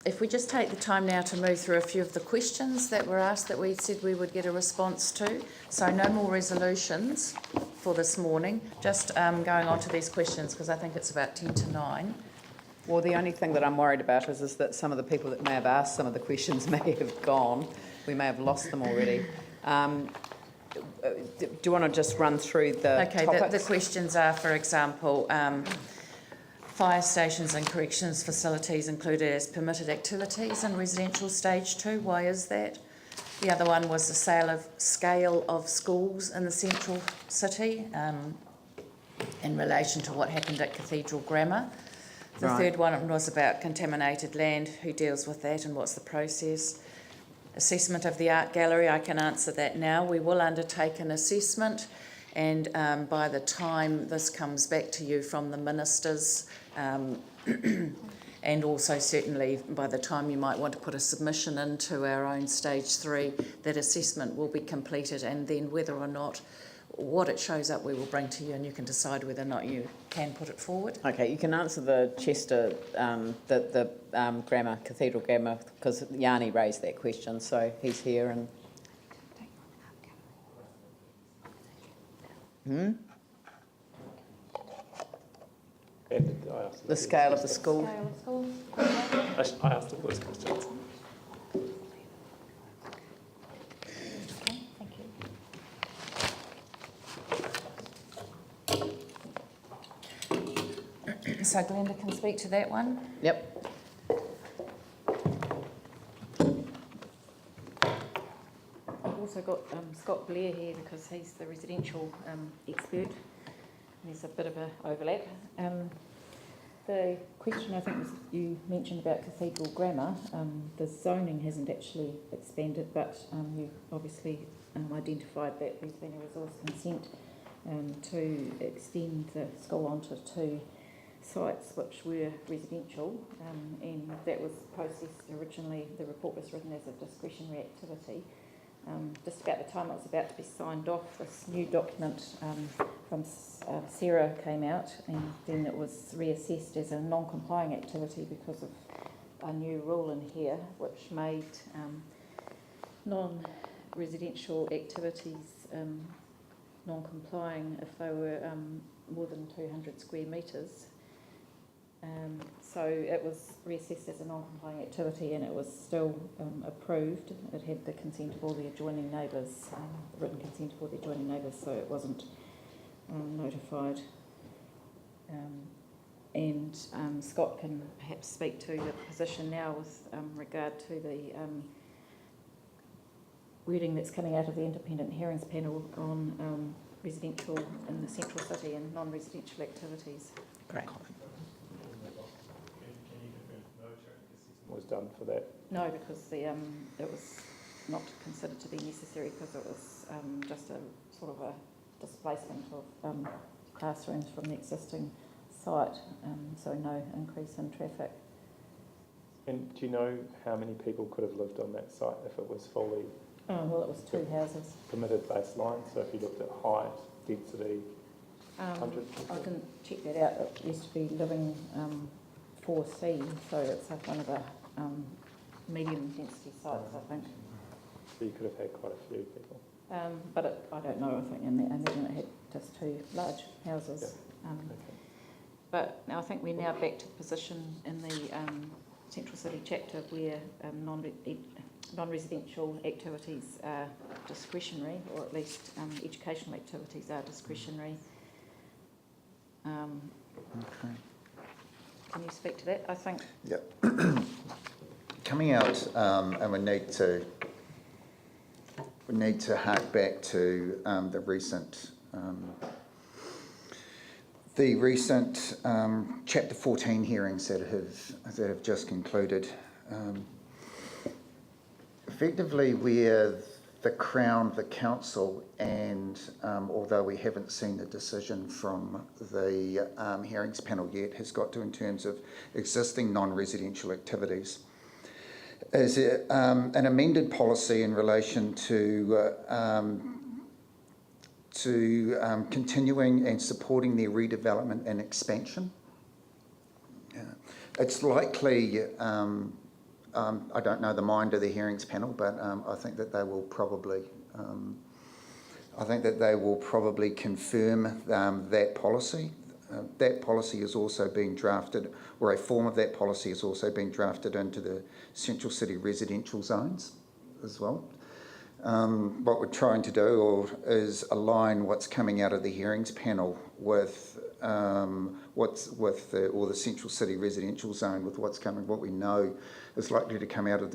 if we just take the time now to move through a few of the questions that were asked that we said we would get a response to. So no more resolutions for this morning, just going on to these questions because I think it's about 10 to 9. Well, the only thing that I'm worried about is that some of the people that may have asked some of the questions may have gone. We may have lost them already. Do you want to just run through the topics? The questions are, for example, fire stations and corrections facilities included as permitted activities in residential stage 2. Why is that? The other one was the scale of schools in the central city in relation to what happened at Cathedral Grammar. The third one was about contaminated land, who deals with that and what's the process. Assessment of the art gallery, I can answer that now. We will undertake an assessment, and by the time this comes back to you from the ministers, and also certainly by the time you might want to put a submission into our own stage 3, that assessment will be completed, and then whether or not what it shows up we will bring to you, and you can decide whether or not you can put it forward. Okay, you can answer the Chester, the grammar, Cathedral Grammar, because Yanni raised that question, so he's here. And the scale of the school. I asked the first question. So Glenda can speak to that one. Yep. I've also got Scott Blair here because he's the residential expert. There's a bit of an overlap. The question I think was you mentioned about Cathedral Grammar. The zoning hasn't actually expanded, but you obviously identified that there's been a resource consent to extend the school onto 2 sites which were residential, and that was processed originally. The report was written as a discretionary activity. Just about the time it was about to be signed off, this new document from Sarah came out, and then it was reassessed as a non-complying activity because of a new rule in here which made non-residential activities non-complying if they were more than 200 square metres. So it was reassessed as a non-compliant activity, and it was still approved. It had the consent of all the adjoining neighbours, written consent of all the adjoining neighbours, so it wasn't notified. And Scott can perhaps speak to the position now with regard to the wording that's coming out of the independent hearings panel on residential in the central city and non-residential activities. Great. Was done for that? No, because it was not considered to be necessary because it was just a sort of a displacement of classrooms from the existing site, so no increase in traffic. And do you know how many people could have lived on that site if it was fully? Well, it was 2 houses. Permitted baseline, so if you looked at height, density, 100? I didn't check that out. It used to be living 4C, so it's like one of the medium density sites, I think. So you could have had quite a few people. But I don't know, I think, and I imagine it had just 2 large houses. Yeah. But now I think we're now back to the position in the Central City chapter where non-residential activities are discretionary, or at least educational activities are discretionary. Okay. Can you speak to that? I think. Yep. Coming out, and we need to hark back to the recent Chapter 14 hearings that have just concluded. Effectively, where the Crown, the Council, and although we haven't seen the decision from the hearings panel yet, has got to in terms of existing non-residential activities, is an amended policy in relation to continuing and supporting their redevelopment and expansion. It's likely I don't know the mind of the hearings panel, but I think that they will probably confirm that policy. That policy is also being drafted, or a form of that policy is also being drafted into the Central City residential zones as well. What we're trying to do is align what's coming out of the hearings panel with the Central City residential zone with what we know is likely to come out of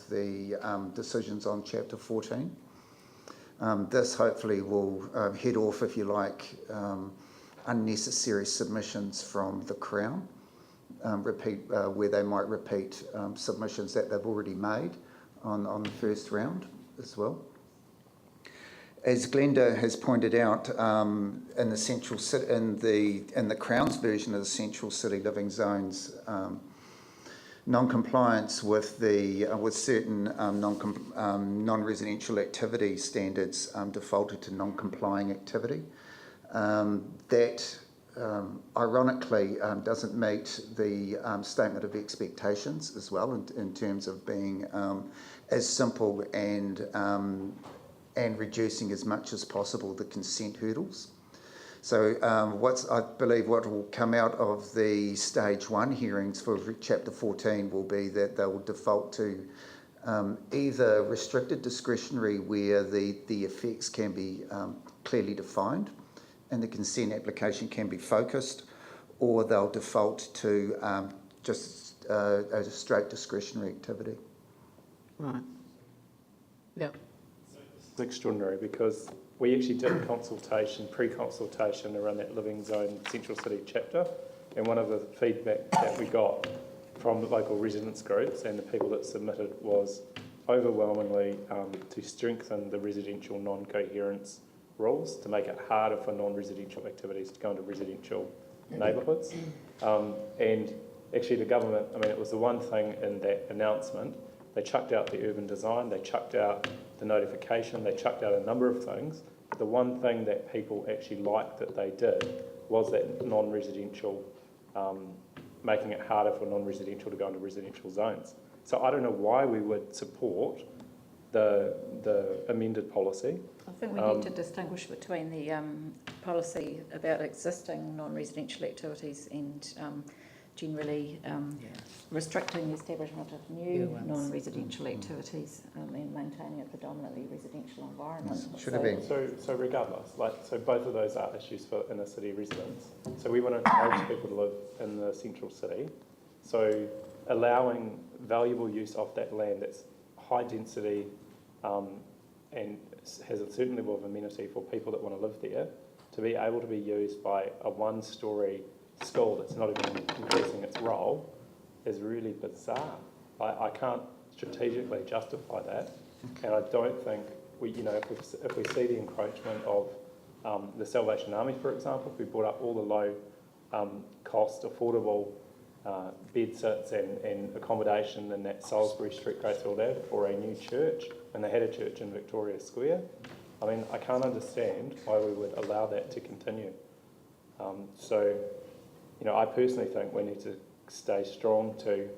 the decisions on Chapter 14. This hopefully will head off, if you like, unnecessary submissions from the Crown, where they might repeat submissions that they've already made on the first round as well. As Glenda has pointed out, in the Crown's version of the Central City Living Zones, non-compliance with certain non-residential activity standards defaulted to non-complying activity. That ironically doesn't meet the statement of expectations as well in terms of being as simple and reducing as much as possible the consent hurdles. So I believe what will come out of the stage 1 hearings for Chapter 14 will be that they will default to either restricted discretionary, where the effects can be clearly defined and the consent application can be focused, or they'll default to just a straight discretionary activity. Right. Yep. It's extraordinary because we actually did pre-consultation around that Living Zone Central City chapter, and one of the feedback that we got from the local residents groups and the people that submitted was overwhelmingly to strengthen the residential non-coherence rules, to make it harder for non-residential activities to go into residential neighbourhoods. And actually the government, it was the one thing in that announcement, they chucked out the urban design, they chucked out the notification, they chucked out a number of things. But the one thing that people actually liked that they did was that non-residential, making it harder for non-residential to go into residential zones. So I don't know why we would support the amended policy. I think we need to distinguish between the policy about existing non-residential activities and generally restricting the establishment of new non-residential activities and maintaining a predominantly residential environment. Should have been. So regardless, so both of those are issues for inner city residents. So we want to encourage people to live in the central city. So allowing valuable use of that land that's high density and has a certain level of amenity for people that want to live there, to be able to be used by a one-storey school that's not even increasing its role is really bizarre. I can't strategically justify that, and I don't think if we see the encroachment of the Salvation Army, for example, who brought up all the low cost, affordable bed sits and accommodation in that Salisbury Street Graceville Lab for a new church, and they had a church in Victoria Square. I can't understand why we would allow that to continue. I personally think we need to stay strong to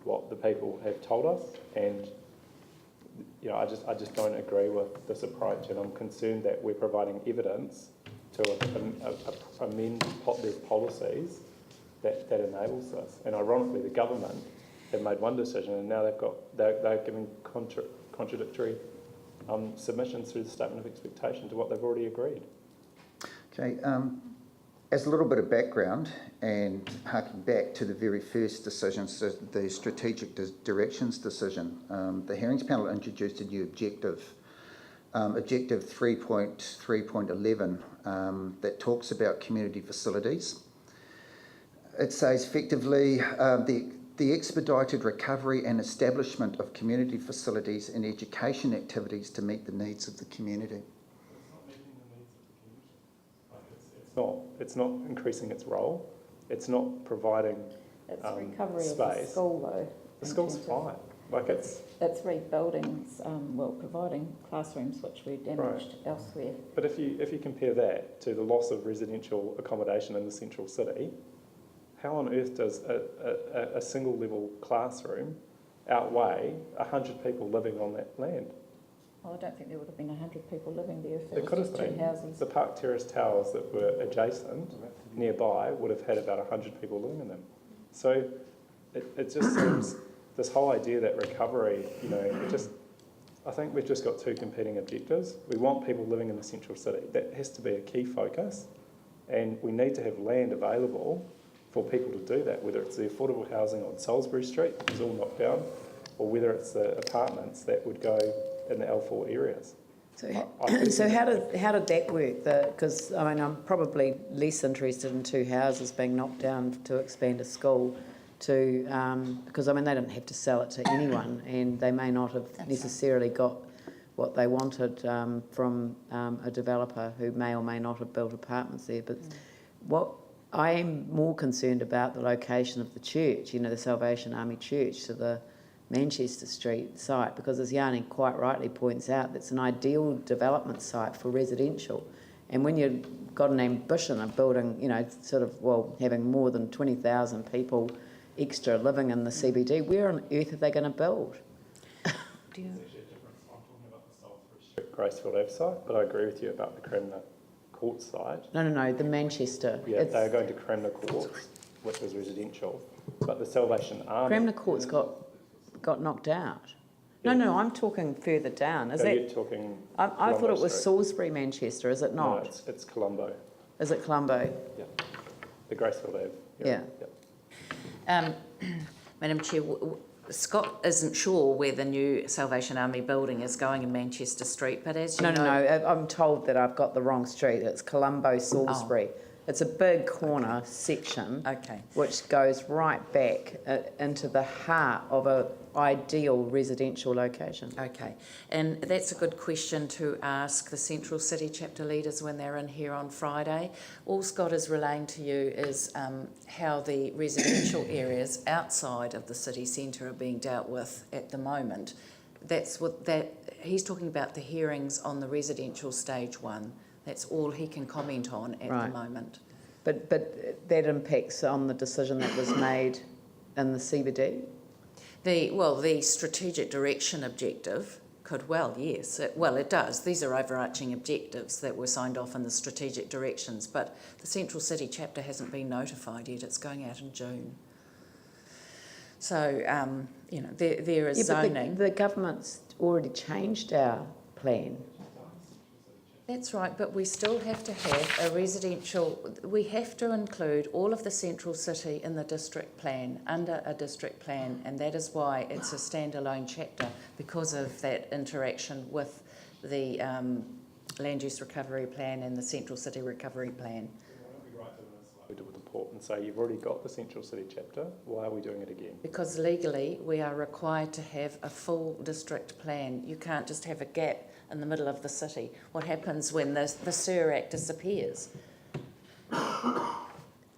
what the people have told us, and I just don't agree with this approach, and I'm concerned that we're providing evidence to amend these policies that enables this. And ironically, the government have made one decision, and now they're giving contradictory submissions through the statement of expectation to what they've already agreed. Okay. As a little bit of background, and harking back to the very first decisions, the strategic directions decision, the hearings panel introduced a new objective, objective 3.3.11, that talks about community facilities. It says effectively the expedited recovery and establishment of community facilities and education activities to meet the needs of the community. It's not increasing its role. It's not providing recovery space. Of the school, though. The school's fine. It's rebuilding, providing classrooms which were damaged elsewhere. But if you compare that to the loss of residential accommodation in the central city, how on earth does a single level classroom outweigh 100 people living on that land? Well, I don't think there would have been 100 people living there if There it could was have just two been. houses. The Park Terrace towers that were adjacent nearby would have had about 100 people living in them. So it just seems, this whole idea that recovery, I think we've just got two competing objectives. We want people living in the central city. That has to be a key focus. And we need to have land available for people to do that, whether it's the affordable housing on Salisbury Street, which is all knocked down, or whether it's the apartments that would go in the L4 areas. So how did that work? Because I'm probably less interested in two houses being knocked down to expand a school, because they didn't have to sell it to anyone, and they may not have necessarily got what they wanted from a developer who may or may not have built apartments there. But what I am more concerned about the location of the church, the Salvation Army Church, to the Manchester Street site, because as Yanni quite rightly points out, that's an ideal development site for residential. And when you've got an ambition of building, having more than 20,000 people extra living in the CBD, where on earth are they going to build? Gracefield Ave site, but I agree with you about the Cranmer Court site. No, the Manchester. Yeah, they're going to Cranmer Court, which is residential, but the Salvation Army... Cranmer Court's got knocked out. Yeah. No, I'm talking further down. You're talking... I thought it was Street. Salisbury, Manchester, is it not? No, it's Colombo. Is it Colombo? Yeah. The Gracefield Ave. Yeah. Madam Chair, Scott isn't sure where the new Salvation Army building is going in Manchester Street, but as you know... No, I'm told that I've got the wrong street. It's Colombo, Salisbury. Oh. It's a big corner section which goes right back into the heart of an ideal residential location. Okay, and that's a good question to ask the Central City chapter leaders when they're in here on Friday. All Scott is relaying to you is how the residential areas outside of the city centre are being dealt with at the moment. That's what he's talking about, the hearings on the residential stage 1. That's all he can comment on at the moment. But that impacts on the decision that was made in the CBD? The strategic direction objective could yes. It does. These are overarching objectives that were signed off in the strategic directions, but the Central City chapter hasn't been notified yet. It's going out in June. So, there is zoning. But the government's already changed our plan. That's right, but we still have to have a residential... We have to include all of the Central City in the district plan, under a district plan, and that is why it's a standalone chapter, because of that interaction with the Land Use Recovery Plan and the Central City Recovery Plan. We did with the port and say, you've already got the Central City chapter, why are we doing it again? Because legally, we are required to have a full district plan. You can't just have a gap in the middle of the city. What happens when the Sewer Act disappears?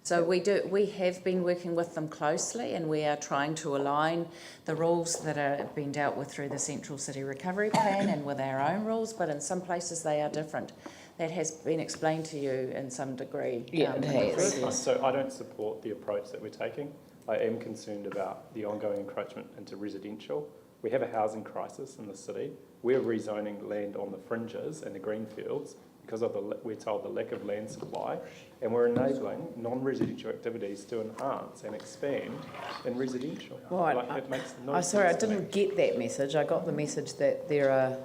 So we have been working with them closely, and we are trying to align the rules that are being dealt with through the Central City Recovery Plan and with our own rules, but in some places they are different. That has been explained to you in some degree. Yeah, it has. So I don't support the approach that we're taking. I am concerned about the ongoing encroachment into residential. We have a housing crisis in the city. We're rezoning land on the fringes and the greenfields because of we're told the lack of land supply, and we're enabling non-residential activities to enhance and expand in residential. Right. It makes no sense. Sorry, I to me. didn't get that message. I got the message that there are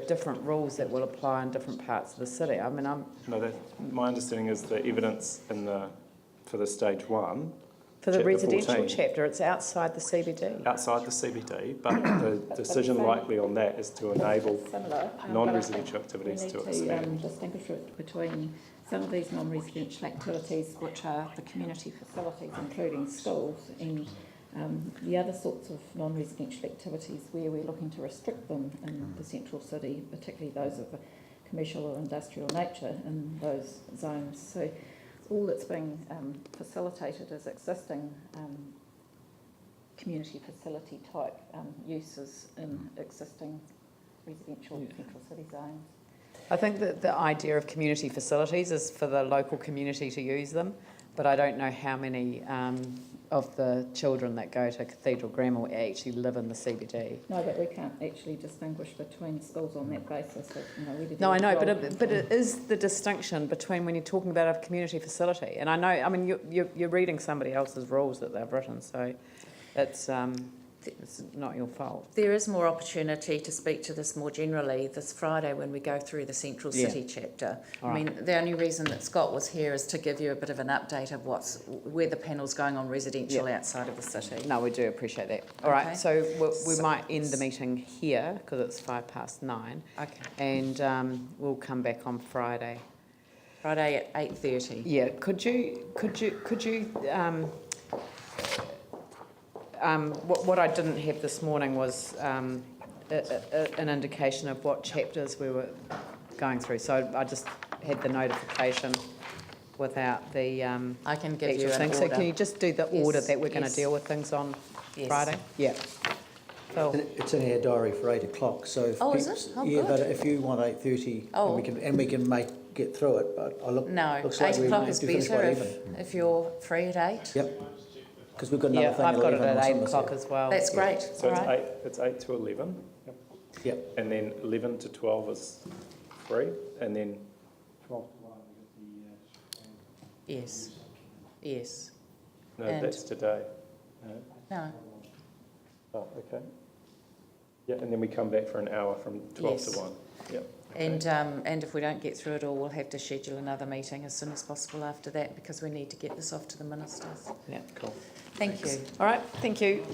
different rules that will apply in different parts of the city. My understanding is the evidence for the stage 1. For the Chapter residential 14. chapter, it's outside the CBD. Outside the CBD, but the decision likely on that is to enable Similar, non-residential activities to We expand. need to distinguish it between some of these non-residential activities, which are the community facilities, including schools, and the other sorts of non-residential activities where we're looking to restrict them in the central city, particularly those of a commercial or industrial nature in those zones. So all that's being facilitated is existing community facility type uses in existing residential central city zones. I think that the idea of community facilities is for the local community to use them. but I don't know how many of the children that go to Cathedral Grammar actually live in the CBD. No, but we can't actually distinguish between schools on that basis. We did No, I know, well. but it is the distinction between when you're talking about a community facility. And I know, I mean, you're reading somebody else's rules that they've written, so it's not your fault. There is more opportunity to speak to this more generally this Friday when we go through the Central City chapter. All I mean, the only reason that Scott was here is to give you a bit of an update of where the panel's going on residential outside of the city. No, we do appreciate that. All Okay. right, so we might end the meeting here because it's 9:05, Okay. and we'll come back on Friday. Friday at 8:30. Yeah, could you what I didn't have this morning was an indication of what chapters we were going through. So I just had the notification without the I can give actual you an thing. So order. can you just do the order Yes, that we're going to yes. deal with things on Yes. Friday? Yeah. Phil? And it's in our diary for 8 o'clock, so if Oh, is peop- it? Oh, yeah, good. but if you want 8:30, Oh. and we can get through it, but No, looks like 8 we o'clock have is to finish better by if you're free at 8. Yep, because we've got another Yeah, thing I've got it 11 at or 8 something, o'clock so- as well. That's great. So All right. it's 8 to 11, yep. Yep, And then 11 to 12 is free, and then 12 to 1 Yes. Yes. no, And- that's today. No? No. Oh, okay. Yeah, and then we come back for an hour from 12 Yes. to 1. Yep. And if we don't get through it all, we'll have to schedule another meeting as soon as possible after that because we need to get this off to the ministers. Yeah. Cool. Thank you. All right, thank you.